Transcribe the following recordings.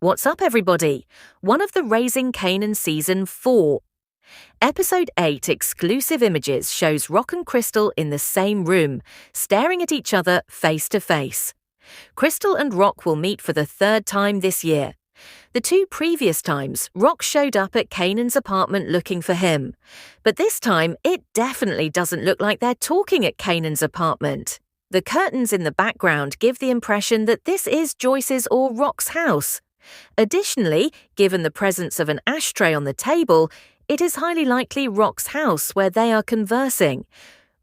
What's up, everybody? One of the Raising Kanan Season 4. Episode 8 exclusive images shows Rock and Krystal in the same room, staring at each other face to face. Krystal and Rock will meet for the third time this year. The two previous times, Rock showed up at Kanan's apartment looking for him. But this time, it definitely doesn't look like they're talking at Kanan's apartment. The curtains in the background give the impression that this is Joyce's or Rock's house. Additionally, given the presence of an ashtray on the table, it is highly likely Rock's house where they are conversing.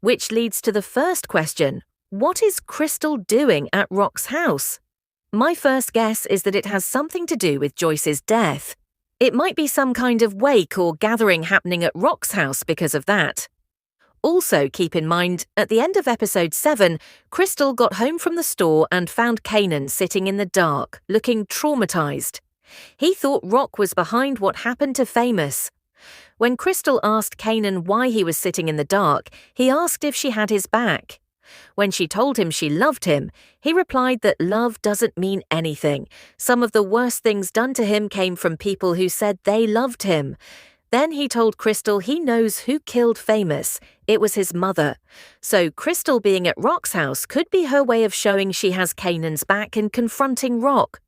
Which leads to the first question: what is Krystal doing at Rock's house? My first guess is that it has something to do with Joyce's death. It might be some kind of wake or gathering happening at Rock's house because of that. Also, keep in mind, at the end of episode 7, Krystal got home from the store and found Kanan sitting in the dark, looking traumatized. He thought Rock was behind what happened to Famous. When Krystal asked Kanan why he was sitting in the dark, he asked if she had his back. When she told him she loved him, he replied that love doesn't mean anything. Some of the worst things done to him came from people who said they loved him. Then he told Krystal he knows who killed Famous. It was his mother. So Krystal being at Rock's house could be her way of showing she has Kanan's back and confronting Rock.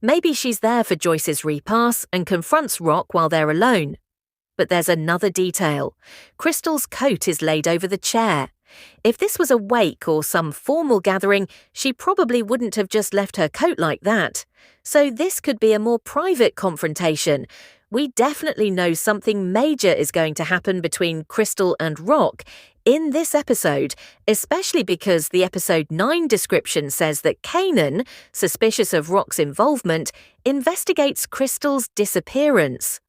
Maybe she's there for Joyce's repass and confronts Rock while they're alone. But there's another detail. Krystal's coat is laid over the chair. If this was a wake or some formal gathering, she probably wouldn't have just left her coat like that. So this could be a more private confrontation. We definitely know something major is going to happen between Krystal and Rock in this episode, especially because the episode 9 description says that Kanan, suspicious of Rock's involvement, investigates Krystal's disappearance.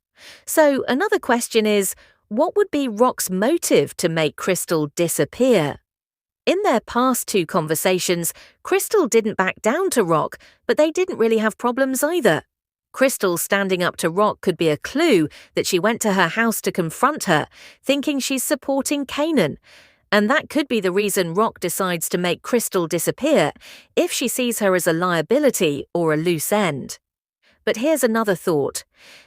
So another question is, what would be Rock's motive to make Krystal disappear? In their past two conversations, Krystal didn't back down to Rock, but they didn't really have problems either. Krystal standing up to Rock could be a clue that she went to her house to confront her, thinking she's supporting Kanan. And that could be the reason Rock decides to make Krystal disappear, if she sees her as a liability or a loose end. But here's another thought.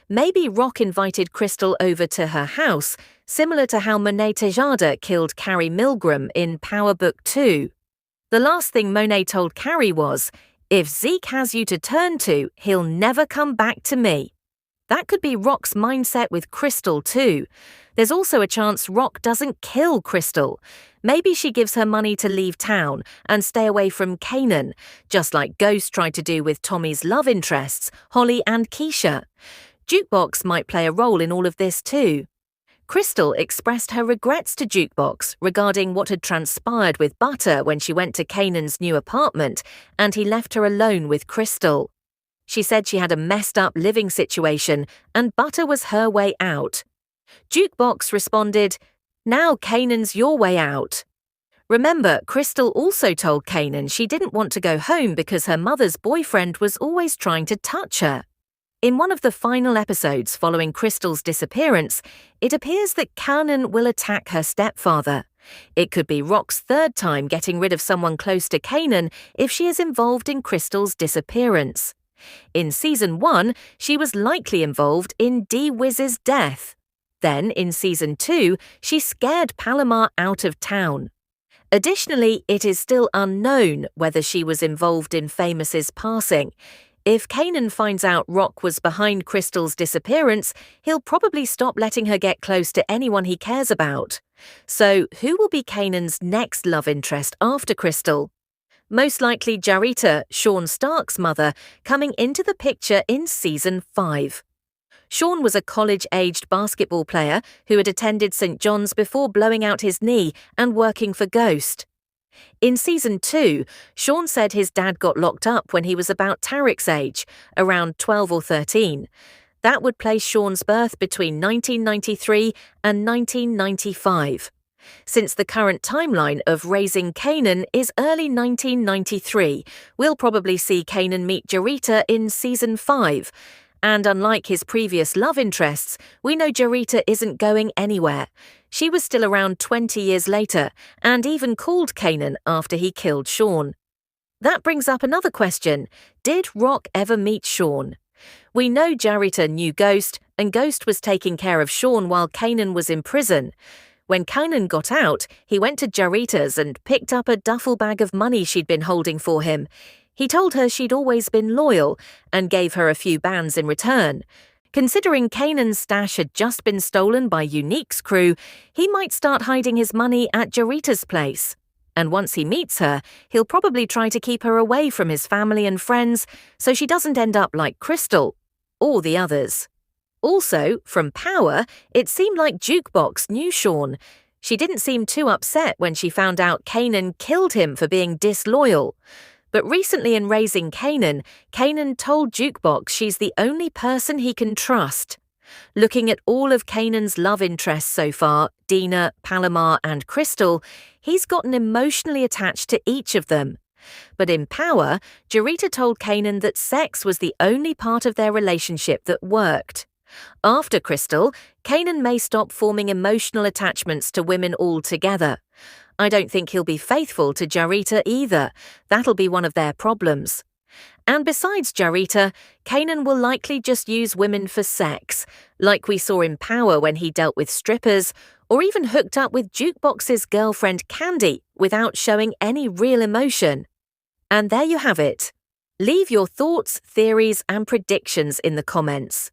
Maybe Rock invited Krystal over to her house, similar to how Monet Tejada killed Carrie Milgram in Power Book 2. The last thing Monet told Carrie was, "If Zeke has you to turn to, he'll never come back to me." That could be Rock's mindset with Krystal too. There's also a chance Rock doesn't kill Krystal. Maybe she gives her money to leave town and stay away from Kanan, just like Ghost tried to do with Tommy's love interests, Holly and Keisha. Jukebox might play a role in all of this too. Krystal expressed her regrets to Jukebox regarding what had transpired with Butter when she went to Kanan's new apartment and he left her alone with Krystal. She said she had a messed up living situation and Butter was her way out. Jukebox responded, "Now Kanan's your way out." Remember, Krystal also told Kanan she didn't want to go home because her mother's boyfriend was always trying to touch her. In one of the final episodes following Krystal's disappearance, it appears that Kanan will attack her stepfather. It could be Rock's third time getting rid of someone close to Kanan if she is involved in Krystal's disappearance. In Season 1, she was likely involved in D-Wiz's death. Then, in Season 2, she scared Palomar out of town. Additionally, it is still unknown whether she was involved in Famous's passing. If Kanan finds out Rock was behind Krystal's disappearance, he'll probably stop letting her get close to anyone he cares about. So, who will be Kanan's next love interest after Krystal? Most likely Jarita, Shawn Stark's mother, coming into the picture in Season 5. Shawn was a college-aged basketball player who had attended St. John's before blowing out his knee and working for Ghost. In Season 2, Shawn said his dad got locked up when he was about Tarek's age, around 12 or 13. That would place Shawn's birth between 1993 and 1995. Since the current timeline of Raising Kanan is early 1993, we'll probably see Kanan meet Jarita in Season 5. And unlike his previous love interests, we know Jarita isn't going anywhere. She was still around 20 years later, and even called Kanan after he killed Shawn. That brings up another question. Did Rock ever meet Shawn? We know Jarita knew Ghost, and Ghost was taking care of Shawn while Kanan was in prison. When Kanan got out, he went to Jarita's and picked up a duffel bag of money she'd been holding for him. He told her she'd always been loyal and gave her a few bands in return. Considering Kanan's stash had just been stolen by Unique's crew, he might start hiding his money at Jarita's place. And once he meets her, he'll probably try to keep her away from his family and friends so she doesn't end up like Krystal or the others. Also, from Power, it seemed like Jukebox knew Shawn. She didn't seem too upset when she found out Kanan killed him for being disloyal. But recently in raising Kanan, Kanan told Jukebox she's the only person he can trust. Looking at all of Kanan's love interests so far, Dina, Palomar and Krystal, he's gotten emotionally attached to each of them. But in Power, Jarita told Kanan that sex was the only part of their relationship that worked. After Krystal, Kanan may stop forming emotional attachments to women altogether. I don't think he'll be faithful to Jarita either. That'll be one of their problems. And besides Jarita, Kanan will likely just use women for sex, like we saw in Power when he dealt with strippers, or even hooked up with Jukebox's girlfriend Candy without showing any real emotion. And there you have it. Leave your thoughts, theories, and predictions in the comments.